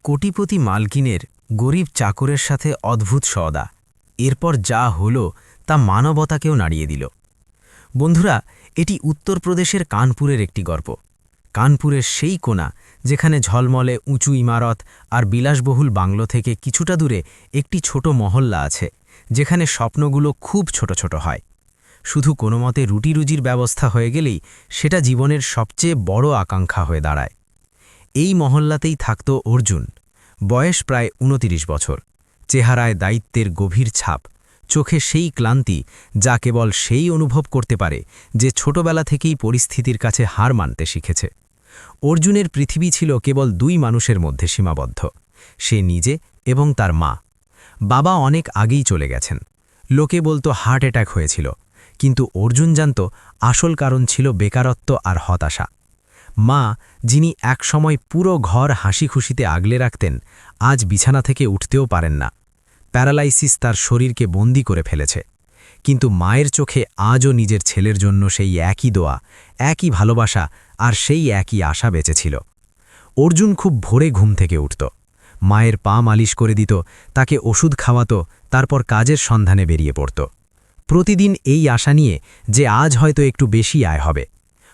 কোটিপতি মালকিনের গরিব চাকরের সাথে অদ্ভুত সওদা। এরপর যা হলো তা মানবতাকেও নাড়িয়ে দিল। বন্ধুরা, এটি উত্তরপ্রদেশের কানপুরের একটি গল্প। কানপুরের সেই কোণা যেখানে ঝলমলে উঁচু ইমারত আর বিলাসবহুল বাংলো থেকে কিছুটা দূরে একটি ছোট মহল্লা আছে, যেখানে স্বপ্নগুলো খুব ছোট ছোট হয়। শুধু কোনো মতে রুটি রুজির ব্যবস্থা হয়ে গেলেই সেটা জীবনের সবচেয়ে বড় আকাঙ্ক্ষা হয়ে দাঁড়ায়। এই মহল্লাতেই থাকত অর্জুন। বয়স প্রায় ২৯ বছর, চেহারায় দায়িত্বের গভীর ছাপ, চোখে সেই ক্লান্তি যা কেবল সেই অনুভব করতে পারে যে ছোটবেলা থেকেই পরিস্থিতির কাছে হার মানতে শিখেছে। অর্জুনের পৃথিবী ছিল কেবল দুই মানুষের মধ্যে সীমাবদ্ধ, সে নিজে এবং তার মা। বাবা অনেক আগেই চলে গেছেন, লোকে বলতো হার্ট অ্যাটাক হয়েছিল, কিন্তু অর্জুন জানত আসল কারণ ছিল বেকারত্ব আর হতাশা। মা, যিনি একসময় পুরো ঘর হাসি খুশিতে আগলে রাখতেন, আজ বিছানা থেকে উঠতেও পারেন না। প্যারালাইসিস তার শরীরকে বন্দী করে ফেলেছে। কিন্তু মায়ের চোখে আজও নিজের ছেলের জন্য সেই একই দোয়া, একই ভালোবাসা আর সেই একই আশা বেঁচেছিল। অর্জুন খুব ভোরে ঘুম থেকে উঠত, মায়ের পা মালিশ করে দিত, তাকে ওষুধ খাওয়াত, তারপর কাজের সন্ধানে বেরিয়ে পড়ত। প্রতিদিন এই আশা নিয়ে যে আজ হয়তো একটু বেশি আয় হবে,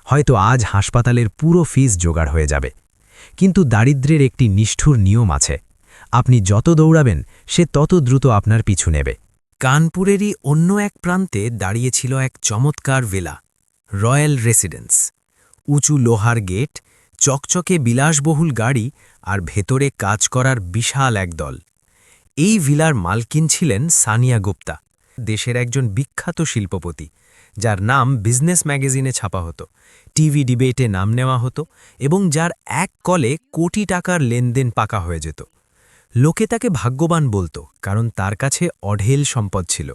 হয়তো আজ হাসপাতালের পুরো ফিস জোগাড় হয়ে যাবে। কিন্তু দারিদ্র্যের একটি নিষ্ঠুর নিয়ম আছে, আপনি যত দৌড়াবেন সে তত দ্রুত আপনার পিছু নেবে। কানপুরেরই অন্য এক প্রান্তে দাঁড়িয়েছিল এক চমৎকার ভিলা, রয়্যাল রেসিডেন্স। উঁচু লোহার গেট, চকচকে বিলাসবহুল গাড়ি আর ভেতরে কাজ করার বিশাল এক দল। এই ভিলার মালকিন ছিলেন সানিয়া গুপ্তা, দেশের একজন বিখ্যাত শিল্পপতি, যার নাম বিজনেস ম্যাগাজিনে ছাপা হতো, টিভি ডিবেটে নাম নেওয়া হতো এবং যার এক কলে কোটি টাকার লেনদেন পাকা হয়ে যেত। লোকে তাকে ভাগ্যবান বলতো, কারণ তার কাছে অঢেল সম্পদ ছিল,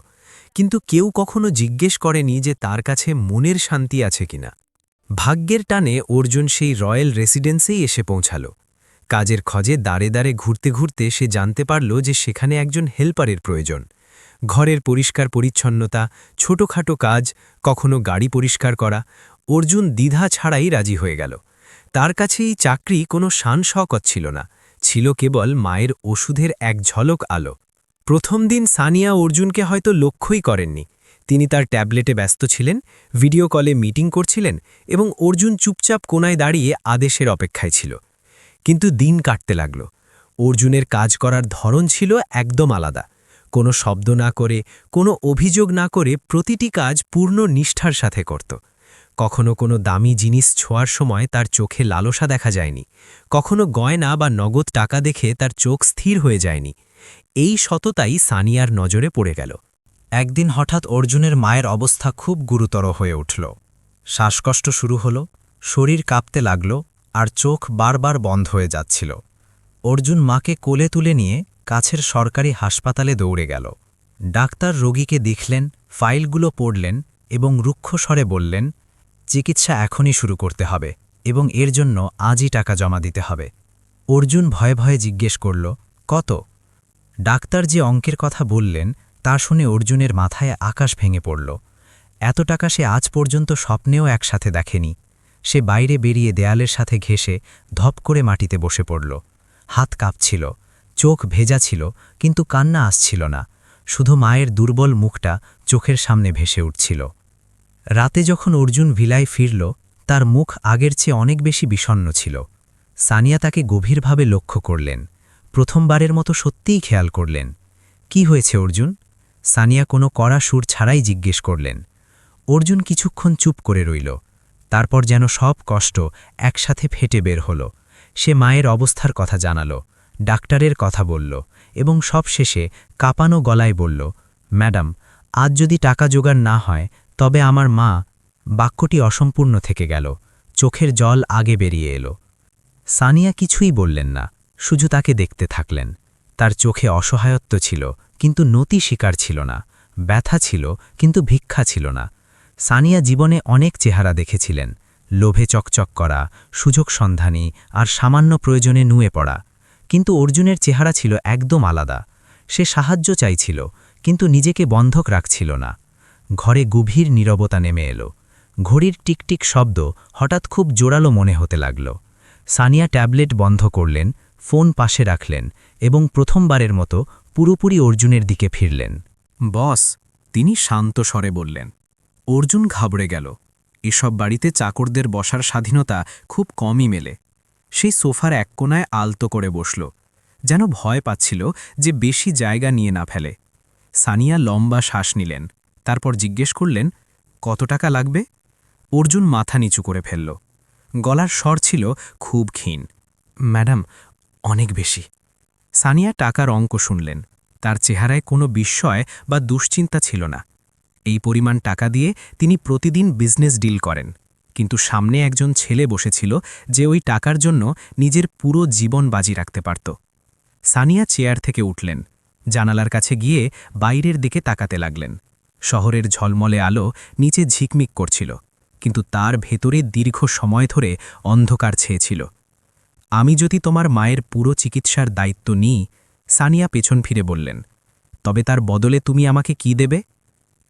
কিন্তু কেউ কখনো জিজ্ঞেস করেনি যে তার কাছে মনের শান্তি আছে কিনা। ভাগ্যের টানে অর্জুন সেই রয়্যাল রেসিডেন্সেই এসে পৌঁছাল। কাজের খোঁজে দাঁড়ে দাঁড়ে ঘুরতে ঘুরতে সে জানতে পারল যে সেখানে একজন হেল্পারের প্রয়োজন। ঘরের পরিষ্কার পরিচ্ছন্নতা, ছোটখাটো কাজ, কখনো গাড়ি পরিষ্কার করা, অর্জুন দ্বিধা ছাড়াই রাজি হয়ে গেল। তার কাছে এই চাকরি কোনো শান শওকত ছিল না, ছিল কেবল মায়ের ওষুধের এক ঝলক আলো। প্রথম দিন সানিয়া অর্জুনকে হয়তো লক্ষ্যই করেননি। তিনি তার ট্যাবলেটে ব্যস্ত ছিলেন, ভিডিও কলে মিটিং করছিলেন এবং অর্জুন চুপচাপ কোনায় দাঁড়িয়ে আদেশের অপেক্ষায় ছিল। কিন্তু দিন কাটতে লাগল। অর্জুনের কাজ করার ধরন ছিল একদম আলাদা। কোনো শব্দ না করে, কোনো অভিযোগ না করে প্রতিটি কাজ পূর্ণ নিষ্ঠার সাথে করত। কখনো কোনো দামি জিনিস ছোঁয়ার সময় তার চোখে লালসা দেখা যায়নি, কখনো গয়না বা নগদ টাকা দেখে তার চোখ স্থির হয়ে যায়নি। এই সততাই সানিয়ার নজরে পড়ে গেল। একদিন হঠাৎ অর্জুনের মায়ের অবস্থা খুব গুরুতর হয়ে উঠল। শ্বাসকষ্ট শুরু হলো, শরীর কাঁপতে লাগল আর চোখ বারবার বন্ধ হয়ে যাচ্ছিল। অর্জুন মাকে কোলে তুলে নিয়ে কাছের সরকারি হাসপাতালে দৌড়ে গেল। ডাক্তার রোগীকে দেখলেন, ফাইলগুলো পড়লেন এবং রুক্ষ স্বরে বললেন, চিকিৎসা এখনই শুরু করতে হবে এবং এর জন্য আজই টাকা জমা দিতে হবে। অর্জুন ভয়ে ভয়ে জিজ্ঞেস করল, কত? ডাক্তার যে অঙ্কের কথা বললেন তা শুনে অর্জুনের মাথায় আকাশ ভেঙে পড়ল। এত টাকা সে আজ পর্যন্ত স্বপ্নেও একসাথে দেখেনি। সে বাইরে বেরিয়ে দেয়ালের সাথে ঘেঁষে ধপ করে মাটিতে বসে পড়ল। হাত কাঁপছিল, চোখ ভেজা ছিল, কিন্তু কান্না আসছিল না। শুধু মায়ের দুর্বল মুখটা চোখের সামনে ভেসে উঠছিল। রাতে যখন অর্জুন ভিলায় ফিরল, তার মুখ আগের চেয়ে অনেক বেশি বিষণ্ণ ছিল। সানিয়া তাকে গভীরভাবে লক্ষ্য করলেন, প্রথমবারের মতো সত্যিই খেয়াল করলেন। কি হয়েছে অর্জুন? সানিয়া কোনো কড়া সুর ছাড়াই জিজ্ঞেস করলেন। অর্জুন কিছুক্ষণ চুপ করে রইল, তারপর যেন সব কষ্ট একসাথে ফেটে বের হল। সে মায়ের অবস্থার কথা জানালো, ডাক্তারের কথা বলল এবং সব শেষে কাঁপানো গলায় বলল, ম্যাডাম, আজ যদি টাকা জোগাড় না হয় তবে আমার মা। বাক্যটি অসম্পূর্ণ থেকে গেল, চোখের জল আগে বেরিয়ে এলো। সানিয়া কিছুই বললেন না, শুধু তাকে দেখতে থাকলেন। তার চোখে অসহায়ত্ব ছিল, কিন্তু নতি স্বীকার ছিল না, ব্যথা ছিল, কিন্তু ভিক্ষা ছিল না। সানিয়া জীবনে অনেক চেহারা দেখেছিলেন, লোভে চকচক করা, সুযোগ সন্ধানী আর সামান্য প্রয়োজনে নুয়ে পড়া। কিন্তু অর্জুনের চেহারা ছিল একদম আলাদা। সে সাহায্য চাইছিল, কিন্তু নিজেকে বন্ধক রাখছিল না। ঘরে গভীর নীরবতা নেমে এলো। ঘড়ির টিকটিক শব্দ হঠাৎ খুব জোরালো মনে হতে লাগল। সানিয়া ট্যাবলেট বন্ধ করলেন, ফোন পাশে রাখলেন এবং প্রথমবারের মতো পুরোপুরি অর্জুনের দিকে ফিরলেন। বস, তিনি শান্ত স্বরে বললেন। অর্জুন ঘাবড়ে গেল। এসব বাড়িতে চাকরদের বসার স্বাধীনতা খুব কমই মেলে। সেই সোফার এক কোণায় আলতো করে বসল, যেন ভয় পাচ্ছিল যে বেশি জায়গা নিয়ে না ফেলে। সানিয়া লম্বা শ্বাস নিলেন, তারপর জিজ্ঞেস করলেন, কত টাকা লাগবে? অর্জুন মাথা নিচু করে ফেলল। গলার স্বর ছিল খুব ক্ষীণ। ম্যাডাম, অনেক বেশি। সানিয়া টাকার অঙ্ক শুনলেন। তার চেহারায় কোনো বিস্ময় বা দুশ্চিন্তা ছিল না। এই পরিমাণ টাকা দিয়ে তিনি প্রতিদিন বিজনেস ডিল করেন, কিন্তু সামনে একজন ছেলে বসেছিল যে ওই টাকার জন্য নিজের পুরো জীবন বাজি রাখতে পারত। সানিয়া চেয়ার থেকে উঠলেন, জানালার কাছে গিয়ে বাইরের দিকে তাকাতে লাগলেন। শহরের ঝলমলে আলো নিচে ঝিকমিক করছিল, কিন্তু তার ভেতরে দীর্ঘ সময় ধরে অন্ধকার ছেয়েছিল। আমি যদি তোমার মায়ের পুরো চিকিৎসার দায়িত্ব নিই, সানিয়া পেছন ফিরে বললেন, তবে তার বদলে তুমি আমাকে কি দেবে?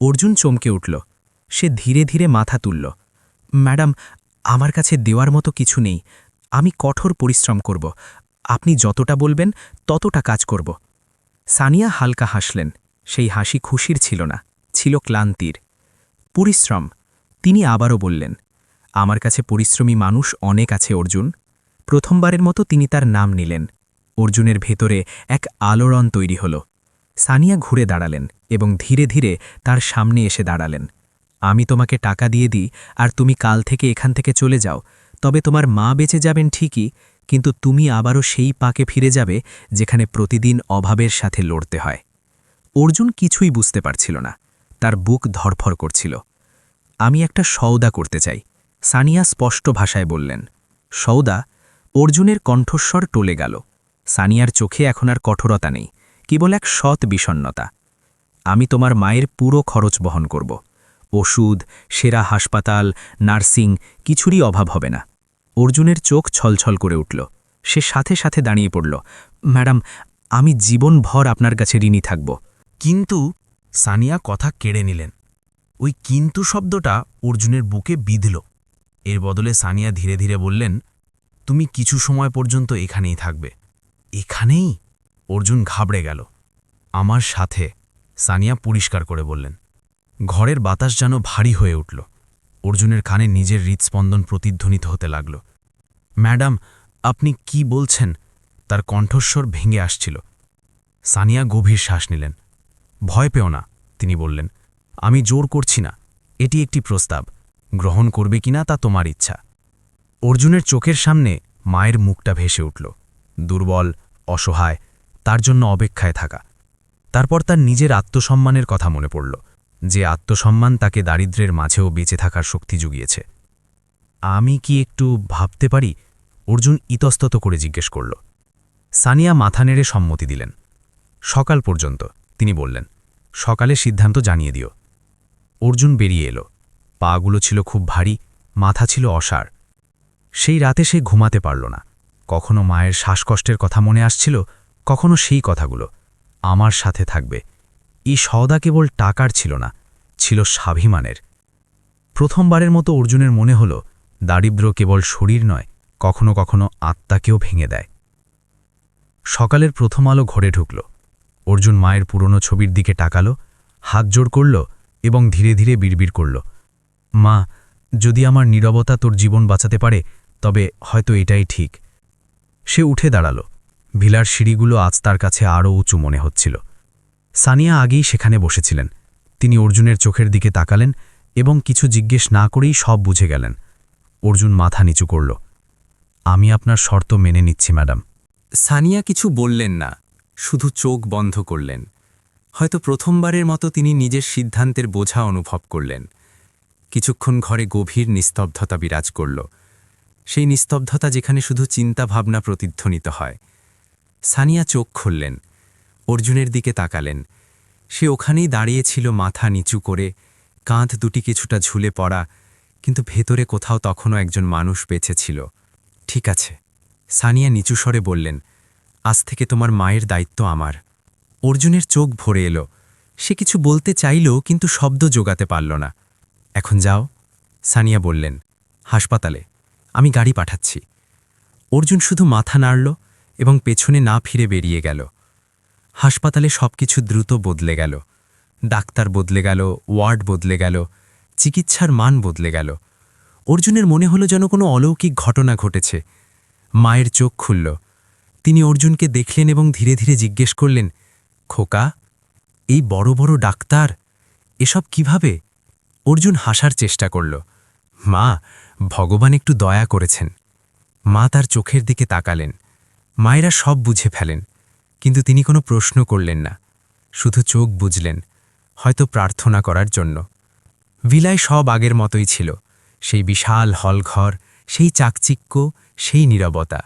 অর্জুন চমকে উঠল। সে ধীরে ধীরে মাথা তুলল। ম্যাডাম, আমার কাছে দেওয়ার মতো কিছু নেই। আমি কঠোর পরিশ্রম করব। আপনি যতটা বলবেন ততটা কাজ করব। সানিয়া হালকা হাসলেন। সেই হাসি খুশির ছিল না, ছিল ক্লান্তির। পরিশ্রম? তিনি আবারও বললেন, আমার কাছে পরিশ্রমী মানুষ অনেক আছে অর্জুন। প্রথমবারের মতো তিনি তার নাম নিলেন। অর্জুনের ভেতরে এক আলোড়ন তৈরি হল। সানিয়া ঘুরে দাঁড়ালেন এবং ধীরে ধীরে তার সামনে এসে দাঁড়ালেন। আমি তোমাকে টাকা দিয়ে দিই আর তুমি কাল থেকে এখান থেকে চলে যাও, তবে তোমার মা বেঁচে যাবেন ঠিকই, কিন্তু তুমি আবারও সেই পাকে ফিরে যাবে যেখানে প্রতিদিন অভাবের সাথে লড়তে হয়। অর্জুন কিছুই বুঝতে পারছিল না। তার বুক ধরফর করছিল। আমি একটা সওদা করতে চাই, সানিয়া স্পষ্ট ভাষায় বললেন। সওদা? অর্জুনের কণ্ঠস্বর টলে গেল। সানিয়ার চোখে এখন আর কঠোরতা নেই, কেবল এক সৎ বিষণ্ণতা। আমি তোমার মায়ের পুরো খরচ বহন করব। ওষুধ, সেরা হাসপাতাল, নার্সিং, কিছুরই অভাব হবে না। অর্জুনের চোখ ছলছল করে উঠল। সে সাথে সাথে দাঁড়িয়ে পড়ল। ম্যাডাম, আমি জীবনভর আপনার কাছে ঋণী থাকব। কিন্তু সানিয়া কথা কেড়ে নিলেন। ওই কিন্তু শব্দটা অর্জুনের বুকে বিঁধল। এর বদলে সানিয়া ধীরে ধীরে বললেন, তুমি কিছু সময় পর্যন্ত এখানেই থাকবে। এখানেই? অর্জুন ঘাবড়ে গেল। আমার সাথে, সানিয়া পরিষ্কার করে বললেন। ঘরের বাতাস যেন ভারী হয়ে উঠল। অর্জুনের কানে নিজের হৃৎস্পন্দন প্রতিধ্বনিত হতে লাগল। ম্যাডাম, আপনি কি বলছেন? তার কণ্ঠস্বর ভেঙে আসছিল। সানিয়া গভীর শ্বাস নিলেন। ভয় পেও না, তিনি বললেন। আমি জোর করছি না, এটি একটি প্রস্তাব। গ্রহণ করবে কিনা তা তোমার ইচ্ছা। অর্জুনের চোখের সামনে মায়ের মুখটা ভেসে উঠল, দুর্বল, অসহায়, তার জন্য অপেক্ষায় থাকা। তারপর তার নিজের আত্মসম্মানের কথা মনে পড়ল, যে আত্মসম্মান তাকে দারিদ্র্যের মাঝেও বেঁচে থাকার শক্তি জুগিয়েছে। আমি কি একটু ভাবতে পারি? অর্জুন ইতস্তত করে জিজ্ঞেস করল। সানিয়া মাথা নেড়ে সম্মতি দিলেন। সকাল পর্যন্ত, তিনি বললেন। সকালে সিদ্ধান্ত জানিয়ে দিও। অর্জুন বেরিয়ে এলো। পাগুলো ছিল খুব ভারী, মাথা ছিল অসাড়। সেই রাতে সে ঘুমাতে পারল না। কখনো মায়ের শ্বাসকষ্টের কথা মনে আসছিল, কখনো সেই কথাগুলো। আমার সাথে থাকবে। এই সওদা কেবল টাকার ছিল না, ছিল স্বাভিমানের। প্রথমবারের মতো অর্জুনের মনে হল, দারিদ্র্য কেবল শরীর নয়, কখনো কখনো আত্মাকেও ভেঙে দেয়। সকালের প্রথম আলো ঘরে ঢুকল। অর্জুন মায়ের পুরনো ছবির দিকে তাকালো, হাত জোড় করল এবং ধীরে ধীরে বিড়বিড় করল, মা, যদি আমার নীরবতা তোর জীবন বাঁচাতে পারে, তবে হয়তো এটাই ঠিক। সে উঠে দাঁড়াল। ভিলার সিঁড়িগুলো আজ তার কাছে আরও উঁচু মনে হচ্ছিল। সানিয়া আগেই সেখানে বসেছিলেন। তিনি অর্জুনের চোখের দিকে তাকালেন এবং কিছু জিজ্ঞেস না করেই সব বুঝে গেলেন। অর্জুন মাথা নিচু করল। আমি আপনার শর্ত মেনে নিচ্ছি ম্যাডাম। সানিয়া কিছু বললেন না, শুধু চোখ বন্ধ করলেন। হয়তো প্রথমবারের মতো তিনি নিজের সিদ্ধান্তের বোঝা অনুভব করলেন। কিছুক্ষণ ঘরে গভীর নিস্তব্ধতা বিরাজ করল, সেই নিস্তব্ধতা যেখানে শুধু চিন্তা ভাবনা প্রতিধ্বনিত হয়। সানিয়া চোখ খুললেন, অর্জুনের দিকে তাকালেন। সে ওখানেই দাঁড়িয়েছিল, মাথা নিচু করে, কাঁধ দুটি কিছুটা ঝুলে পড়া, কিন্তু ভেতরে কোথাও তখনও একজন মানুষ বেঁচে ছিল। ঠিক আছে, সানিয়া নিচু স্বরে বললেন, আজ থেকে তোমার মায়ের দায়িত্ব আমার। অর্জুনের চোখ ভরে এলো। সে কিছু বলতে চাইল, কিন্তু শব্দ জোগাতে পারল না। এখন যাও, সানিয়া বললেন। হাসপাতালে, আমি গাড়ি পাঠাচ্ছি। অর্জুন শুধু মাথা নাড়ল এবং পেছনে না ফিরে বেরিয়ে গেল। হাসপাতালে সবকিছু দ্রুত বদলে গেল। ডাক্তার বদলে গেল, ওয়ার্ড বদলে গেল, চিকিৎসার মান বদলে গেল। অর্জুনের মনে হলো যেন কোনো অলৌকিক ঘটনা ঘটেছে। মায়ের চোখ খুলল। তিনি অর্জুনকে দেখলেন এবং ধীরে ধীরে জিজ্ঞেস করলেন, খোকা, এই বড় বড় ডাক্তার, এসব কিভাবে? অর্জুন হাসার চেষ্টা করল। মা, ভগবান একটু দয়া করেছেন। মা তার চোখের দিকে তাকালেন। মায়েরা সব বুঝে ফেলেন, কিন্তু তিনি কোনো প্রশ্ন করলেন না, শুধু চোখ বুঝলেন, হয়তো প্রার্থনা করার জন্য। ভিলায় সব আগের মতোই ছিল, সেই বিশাল হলঘর, সেই চাকচিক্য, সেই নীরবতা।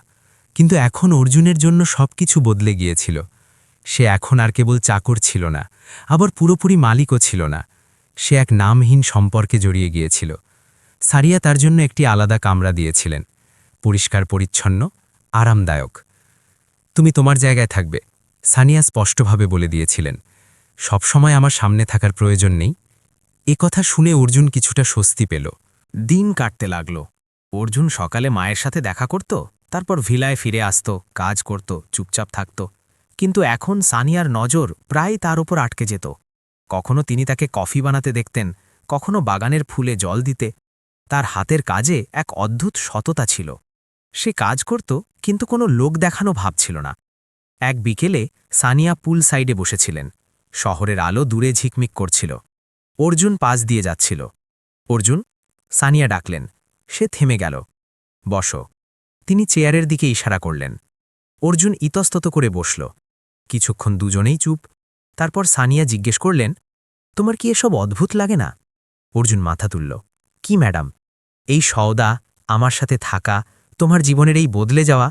কিন্তু এখন অর্জুনের জন্য সবকিছু বদলে গিয়েছিল। সে এখন আর কেবল চাকর ছিল না, আবার পুরোপুরি মালিকও ছিল না। সে এক নামহীন সম্পর্কে জড়িয়ে গিয়েছিল। সারিয়া তার জন্য একটি আলাদা কামরা দিয়েছিলেন, পরিষ্কার পরিচ্ছন্ন, আরামদায়ক। তুমি তোমার জায়গায় থাকবে, সানিয়া স্পষ্টভাবে বলে দিয়েছিলেন। সবসময় আমার সামনে থাকার প্রয়োজন নেই। এ কথা শুনে অর্জুন কিছুটা স্বস্তি পেল। দিন কাটতে লাগল। অর্জুন সকালে মায়ের সাথে দেখা করত, তারপর ভিলায় ফিরে আসত, কাজ করত, চুপচাপ থাকত। কিন্তু এখন সানিয়ার নজর প্রায় তার ওপর আটকে যেত। কখনো তিনি তাকে কফি বানাতে দেখতেন, কখনো বাগানের ফুলে জল দিতে। তার হাতের কাজে এক অদ্ভুত সততা ছিল। সে কাজ করত, কিন্তু কোনো লোক দেখানো ভাব ছিল না। এক বিকেলে সানিয়া পুল সাইডে বসেছিলেন। শহরের আলো দূরে ঝিকমিক করছিল। অর্জুন পাশ দিয়ে যাচ্ছিল। অর্জুন, সানিয়া ডাকলেন। সে থেমে গেল। বসো। তিনি চেয়ারের দিকে ইশারা করলেন। অর্জুন ইতস্তত করে বসল। কিছুক্ষণ দুজনেই চুপ। তারপর সানিয়া জিজ্ঞেস করলেন, তোমার কি এসব অদ্ভুত লাগে না? অর্জুন মাথা তুলল। কি ম্যাডাম? এই সওদা, আমার সাথে থাকা, তোমার জীবনের এই বদলে যাওয়া?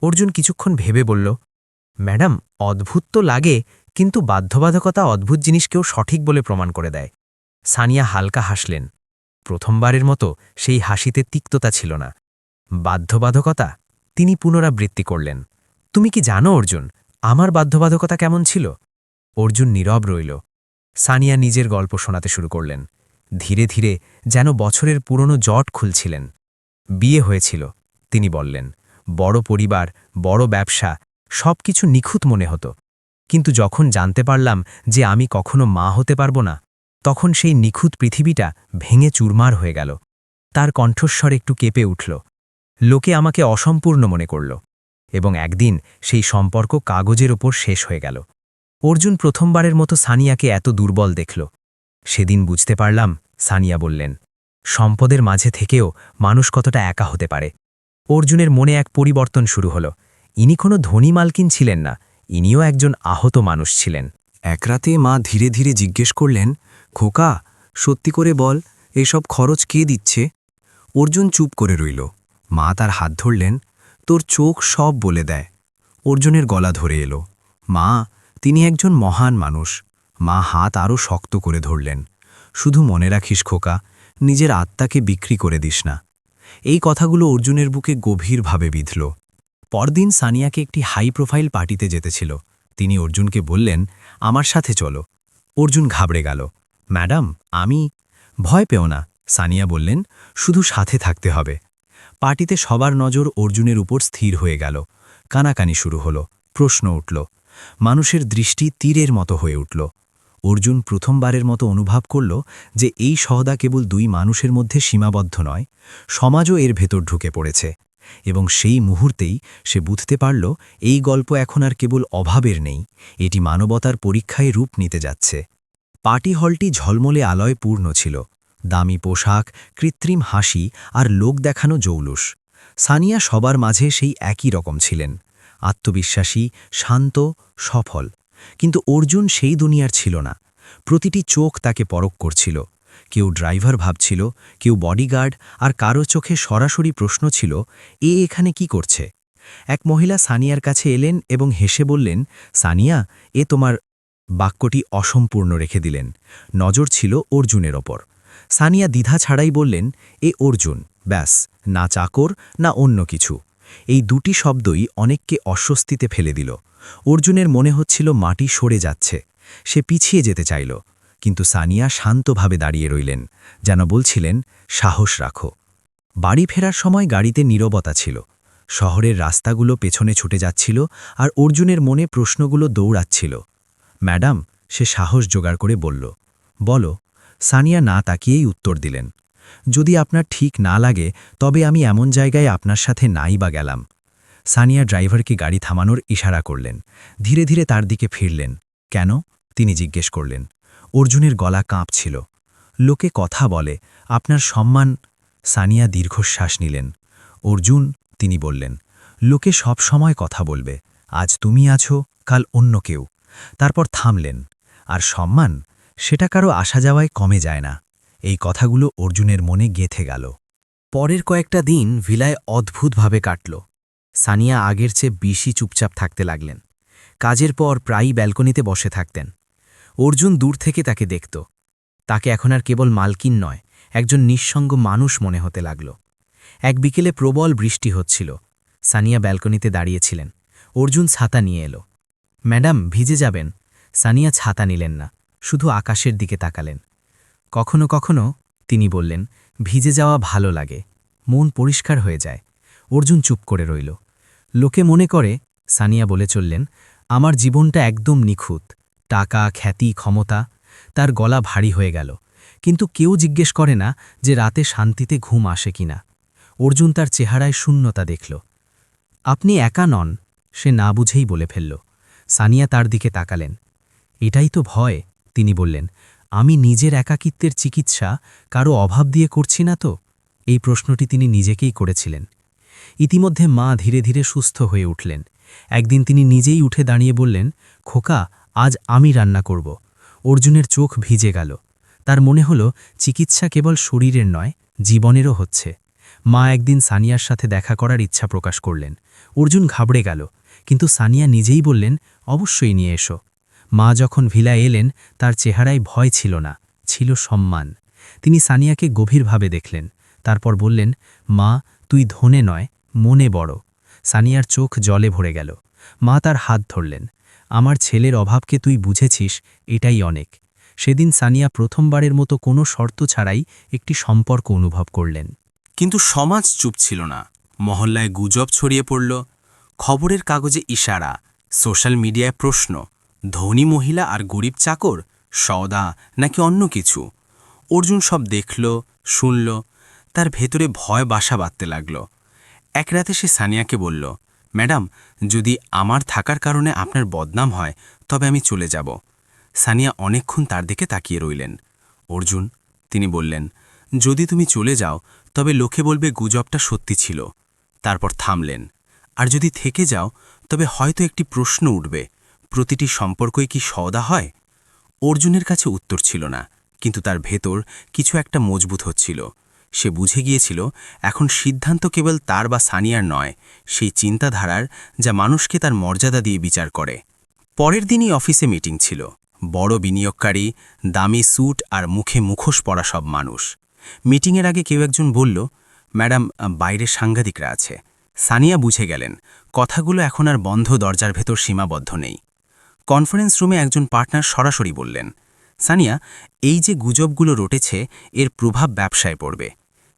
অর্জুন কিছুক্ষণ ভেবে বলল, ম্যাডাম, অদ্ভুত তো লাগে, কিন্তু বাধ্যবাধকতা অদ্ভুত জিনিসকেও সঠিক বলে প্রমাণ করে দেয়। সানিয়া হালকা হাসলেন। প্রথমবারের মতো সেই হাসিতে তিক্ততা ছিল না। বাধ্যবাধকতা? তিনি পুনরাবৃত্তি করলেন। তুমি কি জানো অর্জুন, আমার বাধ্যবাধকতা কেমন ছিল? অর্জুন নীরব রইল। সানিয়া নিজের গল্প শোনাতে শুরু করলেন। ধীরে ধীরে যেন বছরের পুরনো জট খুলছিলেন। বিয়ে হয়েছিল, তিনি বললেন। বড় পরিবার, বড় ব্যবসা, সবকিছু নিখুঁত মনে হতো। কিন্তু যখন জানতে পারলাম যে আমি কখনো মা হতে পারব না, তখন সেই নিখুঁত পৃথিবীটা ভেঙে চুরমার হয়ে গেল। তার কণ্ঠস্বর একটু কেঁপে উঠল। লোকে আমাকে অসম্পূর্ণ মনে করল, এবং একদিন সেই সম্পর্ক কাগজের ওপর শেষ হয়ে গেল। অর্জুন প্রথমবারের মতো সানিয়াকে এত দুর্বল দেখল। সেদিন বুঝতে পারলাম, সানিয়া বললেন, সম্পদের মাঝে থেকেও মানুষ কতটা একা হতে পারে। অর্জুনের মনে এক পরিবর্তন শুরু হল। ইনি কোনো ধনী মালকিন ছিলেন না, ইনিও একজন আহত মানুষ ছিলেন। এক রাতে মা ধীরে ধীরে জিজ্ঞেস করলেন, খোকা, সত্যি করে বল, এসব খরচ কে দিচ্ছে? অর্জুন চুপ করে রইল। মা তার হাত ধরলেন। তোর চোখ সব বলে দেয়। অর্জুনের গলা ধরে এলো। মা, তিনি একজন মহান মানুষ। মা হাত আরও শক্ত করে ধরলেন। শুধু মনে রাখিস খোকা, নিজের আত্মাকে বিক্রি করে দিস না। এই কথাগুলো অর্জুনের বুকে গভীরভাবে বিঁধল। পরদিন সানিয়াকে একটি হাই প্রোফাইল পার্টিতে যেতেছিল। তিনি অর্জুনকে বললেন, আমার সাথে চলো। অর্জুন ঘাবড়ে গেল। ম্যাডাম, আমি। ভয় পেও না, সানিয়া বললেন, শুধু সাথে থাকতে হবে। পার্টিতে সবার নজর অর্জুনের উপর স্থির হয়ে গেল। কানাকানি শুরু হলো, প্রশ্ন উঠল। মানুষের দৃষ্টি তীরের মতো হয়ে উঠল। অর্জুন প্রথমবারের মতো অনুভব করল যে এই সহদা কেবল দুই মানুষের মধ্যে সীমাবদ্ধ নয়, সমাজও এর ভেতর ঢুকে পড়েছে। এবং সেই মুহূর্তেই সে বুঝতে পারল, এই গল্প এখন আর কেবল অভাবের নেই, এটি মানবতার পরীক্ষায় রূপ নিতে যাচ্ছে। পার্টি হলটি ঝলমলে আলোয় পূর্ণ ছিল। দামি পোশাক, কৃত্রিম হাসি আর লোক দেখানো জৌলুস। সানিয়া সবার মাঝে সেই একই রকম ছিলেন, আত্মবিশ্বাসী, শান্ত, সফল। কিন্তু অর্জুন সেই দুনিয়ার ছিল না। প্রতিটি চোখ তাকে পরখ করছিল। কেউ ড্রাইভার ভাবছিল, কেউ বডিগার্ড, আর কারো চোখে সরাসরি প্রশ্ন ছিল, এখানে কি করছে? এক মহিলা সানিয়ার কাছে এলেন এবং হেসে বললেন, সানিয়া, তোমার। বাক্যটি অসম্পূর্ণ রেখে দিলেন। নজর ছিল অর্জুনের ওপর। সানিয়া দ্বিধা ছাড়াই বললেন, অর্জুন, ব্যাস, না চাকর না অন্য কিছু। এই দুটি শব্দই অনেককে অস্বস্তিতে ফেলে দিল। অর্জুনের মনে হচ্ছিল মাটি সরে যাচ্ছে। সে পিছিয়ে যেতে চাইল, কিন্তু সানিয়া শান্তভাবে দাঁড়িয়ে রইলেন, যেন বলছিলেন, সাহস রাখো। বাড়ি ফেরার সময় গাড়িতে নীরবতা ছিল। শহরের রাস্তাগুলো পেছনে ছুটে যাচ্ছিল আর অর্জুনের মনে প্রশ্নগুলো দৌড়াচ্ছিল। ম্যাডাম, সে সাহস জোগাড় করে বলল, বলো। সানিয়া না তাকিয়েই উত্তর দিলেন, যদি আপনার ঠিক না লাগে তবে আমি এমন জায়গায় আপনার সাথে নাই বা গেলাম। সানিয়া ড্রাইভারকে গাড়ি থামানোর ইশারা করলেন, ধীরে ধীরে তার দিকে ফিরলেন। কেন? তিনি জিজ্ঞেস করলেন। অর্জুনের গলা কাঁপছিল। লোকে কথা বলে, আপনার সম্মান। সানিয়া দীর্ঘশ্বাস নিলেন। অর্জুন, তিনি বললেন, লোকে সব সময় কথা বলবে, আজ তুমি আছো, কাল অন্য কেউ। তারপর থামলেন। আর সম্মান, সেটা কারো আসা যাওয়ায় কমে যায় না। এই কথাগুলো অর্জুনের মনে গেঁথে গেল। পরের কয়েকটা দিন ভিলায় অদ্ভুতভাবে কাটল। সানিয়া আগের চেয়ে বেশি চুপচাপ থাকতে লাগলেন। কাজের পর প্রায়ই ব্যালকনিতে বসে থাকতেন। অর্জুন দূর থেকে তাকে দেখত। তাকে এখন আর কেবল মালকিন নয়, একজন নিঃসঙ্গ মানুষ মনে হতে লাগল। এক বিকেলে প্রবল বৃষ্টি হচ্ছিল। সানিয়া ব্যালকনিতে দাঁড়িয়েছিলেন। অর্জুন ছাতা নিয়ে এলো। ম্যাডাম, ভিজে যাবেন। সানিয়া ছাতা নিলেন না, শুধু আকাশের দিকে তাকালেন। কখনো কখনো, তিনি বললেন, ভিজে যাওয়া ভালো লাগে, মন পরিষ্কার হয়ে যায়। অর্জুন চুপ করে রইল। লোকে মনে করে, সানিয়া বলে চললেন, আমার জীবনটা একদম নিখুঁত, টাকা, খ্যাতি, ক্ষমতা। তার গলা ভারী হয়ে গেল। কিন্তু কেউ জিজ্ঞেস করে না যে রাতে শান্তিতে ঘুম আসে কিনা। অর্জুন তার চেহারায় শূন্যতা দেখল। আপনি একা নন, সে না বুঝেই বলে ফেলল। সানিয়া তার দিকে তাকালেন। এটাই তো ভয়, তিনি বললেন। আমি নিজের একাকিত্বের চিকিৎসা কারো অভাব দিয়ে করছি না তো? এই প্রশ্নটি তিনি নিজেকেই করেছিলেন। ইতিমধ্যে মা ধীরে ধীরে সুস্থ হয়ে উঠলেন। একদিন তিনি নিজেই উঠে দাঁড়িয়ে বললেন, খোকা, আজ আমি রান্না করব। অর্জুনের চোখ ভিজে গেল। তার মনে হল চিকিৎসা কেবল শরীরের নয়, জীবনেরও হচ্ছে। মা একদিন সানিয়ার সাথে দেখা করার ইচ্ছা প্রকাশ করলেন। অর্জুন ঘাবড়ে গেল, কিন্তু সানিয়া নিজেই বললেন, অবশ্যই নিয়ে এসো। মা যখন ভিলায় এলেন, তার চেহারায় ভয় ছিল না, ছিল সম্মান। তিনি সানিয়াকে গভীরভাবে দেখলেন, তারপর বললেন, মা, তুই ধনে নয়, মনে বড়। সানিয়ার চোখ জলে ভরে গেল। মা তার হাত ধরলেন। আমার ছেলের অভাবকে তুই বুঝেছিস, এটাই অনেক। সেদিন সানিয়া প্রথমবারের মতো কোনো শর্ত ছাড়াই একটি সম্পর্ক অনুভব করলেন। কিন্তু সমাজ চুপ ছিল না। মহল্লায় গুজব ছড়িয়ে পড়ল, খবরের কাগজে ইশারা, সোশ্যাল মিডিয়ায় প্রশ্ন, ধনী মহিলা আর গরিব চাকর, সওদা নাকি অন্য কিছু। অর্জুন সব দেখল, শুনল, তার ভেতরে ভয় বাসা বাঁধতে লাগল। এক রাতে সে সানিয়াকে বলল, ম্যাডাম, যদি আমার থাকার কারণে আপনার বদনাম হয় তবে আমি চলে যাব। সানিয়া অনেকক্ষণ তার দিকে তাকিয়ে রইলেন। অর্জুন, তিনি বললেন, যদি তুমি চলে যাও তবে লোকে বলবে গুজবটা সত্যি ছিল। তারপর থামলেন। আর যদি থেকে যাও তবে হয়তো একটি প্রশ্ন উঠবে, প্রতিটি সম্পর্কই কি সওদা হয়? অর্জুনের কাছে উত্তর ছিল না, কিন্তু তার ভেতর কিছু একটা মজবুত হচ্ছিল। সে বুঝে গিয়েছিল, এখন সিদ্ধান্ত কেবল তার বা সানিয়ার নয়, সেই চিন্তাধারার যা মানুষকে তার মর্যাদা দিয়ে বিচার করে। পরের দিনই অফিসে মিটিং ছিল। বড় বিনিয়োগকারী, দামি স্যুট আর মুখে মুখোশ পরা সব মানুষ। মিটিংয়ের আগে কেউ একজন বলল, ম্যাডাম, বাইরে সাংঘাতিকরা আছে। সানিয়া বুঝে গেলেন, কথাগুলো এখন আর বন্ধ দরজার ভেতর সীমাবদ্ধ নেই। কনফারেন্স রুমে একজন পার্টনার সরাসরি বললেন, সানিয়া, এই যে গুজবগুলো রটেছে, এর প্রভাব ব্যবসায় পড়বে।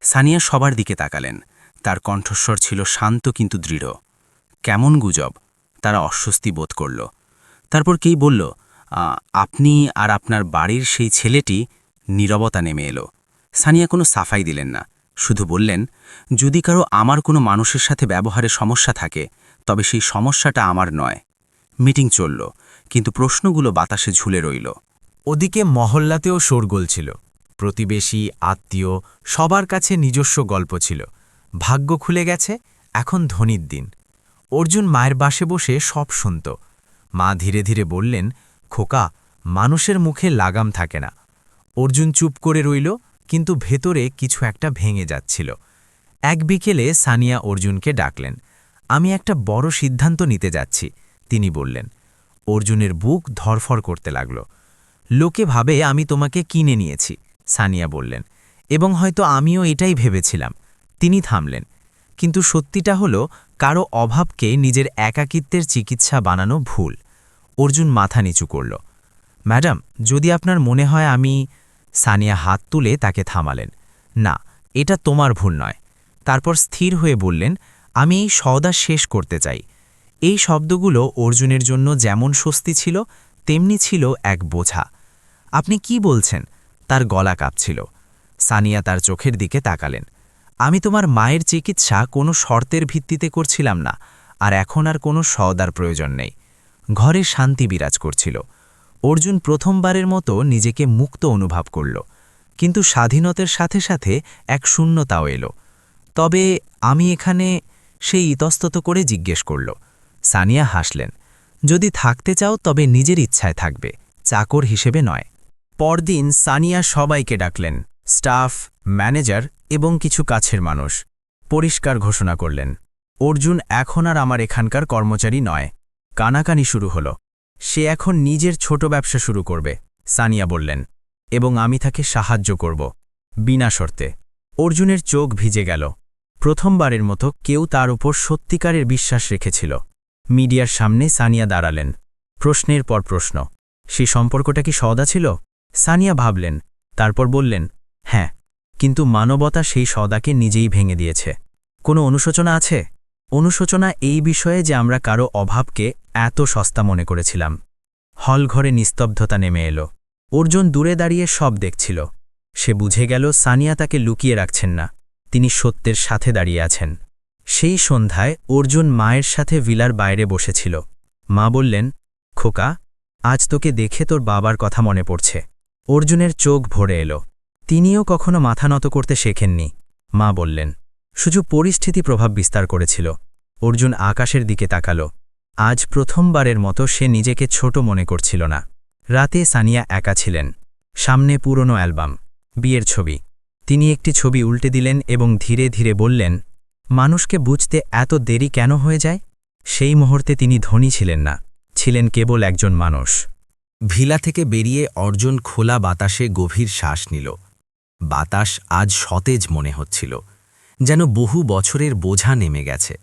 সানিয়া সবার দিকে তাকালেন। তার কণ্ঠস্বর ছিল শান্ত কিন্তু দৃঢ়। কেমন গুজব? তারা অস্বস্তি বোধ করল। তারপর কেই বলল, আপনি আর আপনার বাড়ির সেই ছেলেটি। নীরবতা নেমে এলো। সানিয়া কোনো সাফাই দিলেন না, শুধু বললেন, যদি কারো আমার কোনো মানুষের সাথে ব্যবহারে সমস্যা থাকে তবে সেই সমস্যাটা আমার নয়। মিটিং চলল, কিন্তু প্রশ্নগুলো বাতাসে ঝুলে রইল। ওদিকে মহল্লাতেও শোরগোল ছিল। প্রতিবেশী, আত্মীয়, সবার কাছে নিজস্ব গল্প ছিল। ভাগ্য খুলে গেছে, এখন ধনীর দিন। অর্জুন মায়ের বাসে বসে সব শুনত। মা ধীরে ধীরে বললেন, খোকা, মানুষের মুখে লাগাম থাকে না। অর্জুন চুপ করে রইল, কিন্তু ভেতরে কিছু একটা ভেঙে যাচ্ছিল। এক বিকেলে সানিয়া অর্জুনকে ডাকলেন। আমি একটা বড় সিদ্ধান্ত নিতে যাচ্ছি, তিনি বললেন। অর্জুনের বুক ধরফর করতে লাগল। লোকে ভাবে আমি তোমাকে কিনে নিয়েছি, সানিয়া বললেন, এবং হয়তো আমিও এটাই ভেবেছিলাম। তিনি থামলেন। কিন্তু সত্যিটা হলো, কারো অভাবকে নিজের একাকিত্বের চিকিৎসা বানানো ভুল। অর্জুন মাথা নিচু করল। ম্যাডাম, যদি আপনার মনে হয় আমি। সানিয়া হাত তুলে তাকে থামালেন। না, এটা তোমার ভুল নয়। তারপর স্থির হয়ে বললেন, আমি এই সওদা শেষ করতে চাই। এই শব্দগুলো অর্জুনের জন্য যেমন স্বস্তি ছিল তেমনি ছিল এক বোঝা। আপনি কি বলছেন? তার গলা কাঁপছিল। সানিয়া তার চোখের দিকে তাকালেন। আমি তোমার মায়ের চিকিৎসা কোনো শর্তের ভিত্তিতে করছিলাম না, আর এখন আর কোনো সওদার প্রয়োজন নেই। ঘরে শান্তি বিরাজ করছিল। অর্জুন প্রথমবারের মতো নিজেকে মুক্ত অনুভব করল, কিন্তু স্বাধীনতার সাথে সাথে এক শূন্যতাও এলো। তবে আমি এখানে, সেই ইতস্তত করে জিজ্ঞেস করল। সানিয়া হাসলেন। যদি থাকতে চাও তবে নিজের ইচ্ছায় থাকবে, চাকর হিসেবে নয়। পরদিন সানিয়া সবাইকে ডাকলেন, স্টাফ, ম্যানেজার এবং কিছু কাছের মানুষ। পরিষ্কার ঘোষণা করলেন, অর্জুন এখন আর আমার এখানকার কর্মচারী নয়। কানাকানি শুরু হলো। সে এখন নিজের ছোট ব্যবসা শুরু করবে, সানিয়া বললেন, এবং আমি তাকে সাহায্য করব, বিনা শর্তে। অর্জুনের চোখ ভিজে গেল। প্রথমবারের মতো কেউ তার উপর সত্যিকারের বিশ্বাস রেখেছিল। মিডিয়ার সামনে সানিয়া দাঁড়ালেন। প্রশ্নের পর প্রশ্ন। সেই সম্পর্কটা কি সওদা ছিল? সানিয়া ভাবলেন, তারপর বললেন, হ্যাঁ, কিন্তু মানবতা সেই সওদাকে নিজেই ভেঙে দিয়েছে। কোনো অনুশোচনা আছে? অনুশোচনা এই বিষয়ে যে আমরা কারো অভাবকে এত সস্তা মনে করেছিলাম। হলঘরে নিস্তব্ধতা নেমে এলো। অর্জুন দূরে দাঁড়িয়ে সব দেখছিল। সে বুঝে গেল সানিয়া তাকে লুকিয়ে রাখছেন না, তিনি সত্যের সাথে দাঁড়িয়ে আছেন। সেই সন্ধ্যায় অর্জুন মায়ের সাথে ভিলার বাইরে বসেছিল। মা বললেন, খোকা, আজ তোকে দেখে তোর বাবার কথা মনে পড়ছে। অর্জুনের চোখ ভরে এলো। তিনিও কখনো মাথা নত করতে শেখেননি। মা বললেন, শুধু পরিস্থিতি প্রভাব বিস্তার করেছিল। অর্জুন আকাশের দিকে তাকালো। আজ প্রথমবারের মতো সে নিজেকে ছোট মনে করছিল না। রাতে সানিয়া একা ছিলেন। সামনে পুরনো অ্যালবাম, বিয়ের ছবি। তিনি একটি ছবি উল্টে দিলেন এবং ধীরে ধীরে বললেন, মানুষকে বুঝতে এত দেরি কেন হয়ে যায়? সেই মুহূর্তে তিনি ধনী ছিলেন না, ছিলেন কেবল একজন মানুষ। ভিলা থেকে বেরিয়ে অর্জুন খোলা বাতাসে গভীর শ্বাস নিল। বাতাস আজ সতেজ মনে হচ্ছিল, যেন বহু বছরের বোঝা নেমে গেছে।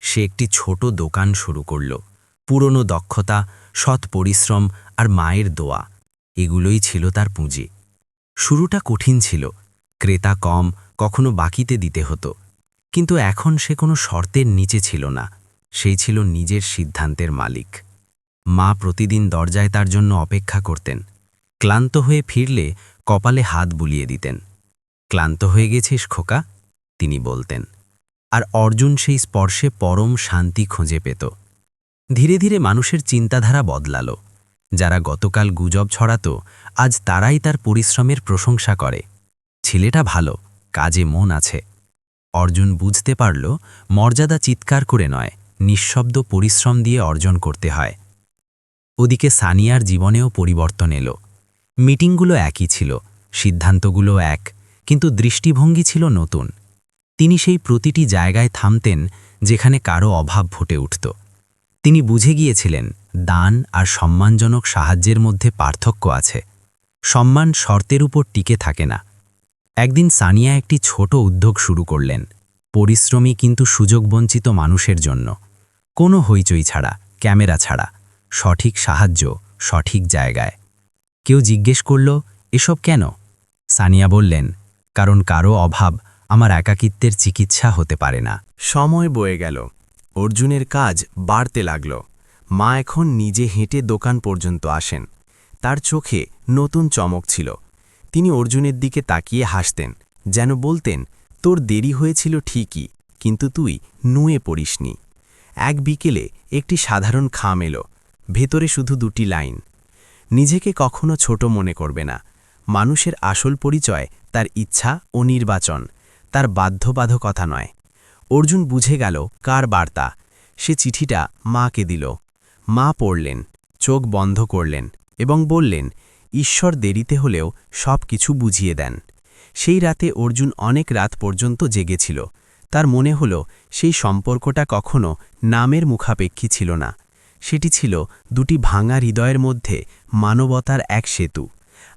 সে একটি ছোট দোকান শুরু করল। পুরনো দক্ষতা, সৎ পরিশ্রম আর মায়ের দোয়া, এগুলোই ছিল তার পুঁজি। শুরুটা কঠিন ছিল, ক্রেতা কম, কখনো বাকিতে দিতে হতো। কিন্তু এখন সে কোনো শর্তের নিচে ছিল না, সেই ছিল নিজের সিদ্ধান্তের মালিক। মা প্রতিদিন দরজায় তার জন্য অপেক্ষা করতেন। ক্লান্ত হয়ে ফিরলে কপালে হাত বুলিয়ে দিতেন। ক্লান্ত হয়ে গেছিস খোকা, তিনি বলতেন। আর অর্জুন সেই স্পর্শে পরম শান্তি খুঁজে পেত। ধীরে ধীরে মানুষের চিন্তাধারা বদলাল। যারা গতকাল গুজব ছড়াত, আজ তারাই তার পরিশ্রমের প্রশংসা করে। ছেলেটা ভালো, কাজে মন আছে। অর্জুন বুঝতে পারল, মর্যাদা চিৎকার করে নয়, নিঃশব্দ পরিশ্রম দিয়ে অর্জন করতে হয়। ওদিকে সানিয়ার জীবনেও পরিবর্তন এলো। মিটিংগুলো একই ছিল, সিদ্ধান্তগুলো এক, কিন্তু দৃষ্টিভঙ্গি ছিল নতুন। তিনি সেই প্রতিটি জায়গায় থামতেন যেখানে কারো অভাব ফুটে উঠত। তিনি বুঝে গিয়েছিলেন, দান আর সম্মানজনক সাহায্যের মধ্যে পার্থক্য আছে। সম্মান শর্তের উপর টিকে থাকে না। একদিন সানিয়া একটি ছোট উদ্যোগ শুরু করলেন, পরিশ্রমী কিন্তু সুযোগবঞ্চিত মানুষের জন্য। কোনো হইচই ছাড়া, ক্যামেরা ছাড়া, সঠিক সাহায্য সঠিক জায়গায়। কেউ জিজ্ঞেস করল, এসব কেন? সানিয়া বললেন, কারণ কারো অভাব আমার একাকিত্বের চিকিৎসা হতে পারে না। সময় বয়ে গেল। অর্জুনের কাজ বাড়তে লাগল। মা এখন নিজে হেঁটে দোকান পর্যন্ত আসেন। তার চোখে নতুন চমক ছিল। তিনি অর্জুনের দিকে তাকিয়ে হাসতেন, যেন বলতেন, তোর দেরি হয়েছিল ঠিকই, কিন্তু তুই নুয়ে পড়িসনি। এক বিকেলে একটি সাধারণ খাম এলো। ভেতরে শুধু দুটি লাইন, নিজেকে কখনো ছোট মনে করবে না। মানুষের আসল পরিচয় তার ইচ্ছা ও নির্বাচন, তার বাধ্যবাধকতা নয়। অর্জুন বুঝে গেল কার বার্তা। সে চিঠিটা মাকে দিল। মা পড়লেন, চোখ বন্ধ করলেন এবং বললেন, ঈশ্বর দেরিতে হলেও সব কিছু বুঝিয়ে দেন। সেই রাতে অর্জুন অনেক রাত পর্যন্ত জেগেছিল। তার মনে হল সেই সম্পর্কটা কখনো নামের মুখাপেক্ষী ছিল না। সেটি ছিল দুটি ভাঙা হৃদয়ের মধ্যে মানবতার এক সেতু।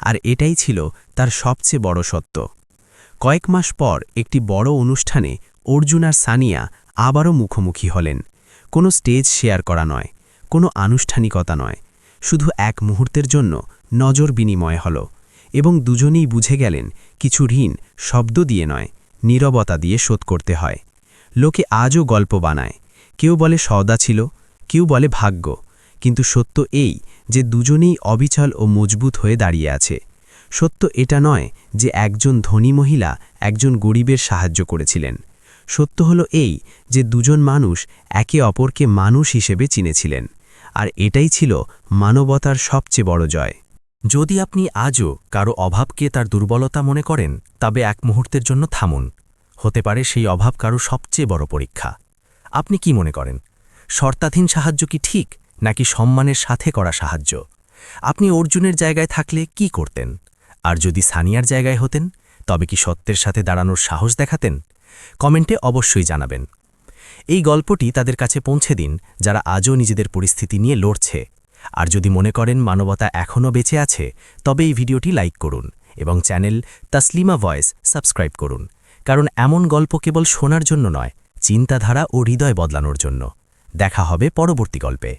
আর এটাই ছিল তার সবচেয়ে বড় সত্য। কয়েক মাস পর একটি বড় অনুষ্ঠানে অর্জুন আর সানিয়া আবারও মুখোমুখি হলেন। কোনো স্টেজ শেয়ার করা নয়, কোনো আনুষ্ঠানিকতা নয়, শুধু এক মুহূর্তের জন্য নজর বিনিময় হল। এবং দুজনেই বুঝে গেলেন, কিছু ঋণ শব্দ দিয়ে নয়, নীরবতা দিয়ে শোধ করতে হয়। লোকে আজও গল্প বানায়, কেউ বলে সওদা ছিল, কেউ বলে ভাগ্য, কিন্তু সত্য এই যে দুজনেই অবিচল ও মজবুত হয়ে দাঁড়িয়ে আছে। সত্য এটা নয় যে একজন ধনী মহিলা একজন গরিবের সাহায্য করেছিলেন। সত্য হলো এই যে দুজন মানুষ একে অপরকে মানুষ হিসেবে চিনেছিলেন, আর এটাই ছিল মানবতার সবচেয়ে বড় জয়। যদি আপনি আজও কারো অভাবকে তার দুর্বলতা মনে করেন, তবে এক মুহূর্তের জন্য থামুন। হতে পারে সেই অভাব কারো সবচেয়ে বড় পরীক্ষা। আপনি কি মনে করেন, শর্তাধীন সাহায্য কি ঠিক, নাকি সম্মানের সাথে করা সাহায্য? আপনি অর্জুনের জায়গায় থাকলে কি করতেন? আর যদি সানিয়ার জায়গায় হতেন, তবে কি সত্যের সাথে দাঁড়ানোর সাহস দেখাতেন? কমেন্টে অবশ্যই জানাবেন। এই গল্পটি তাদের কাছে পৌঁছে দিন যারা আজও নিজেদের পরিস্থিতি নিয়ে লড়ছে। আর যদি মনে করেন মানবতা এখনও বেঁচে আছে, তবে এই ভিডিওটি লাইক করুন এবং চ্যানেল তাসলিমা ভয়েস সাবস্ক্রাইব করুন, কারণ এমন গল্প কেবল শোনার জন্য নয়, চিন্তাধারা ও হৃদয় বদলানোর জন্য। দেখা হবে পরবর্তী গল্পে।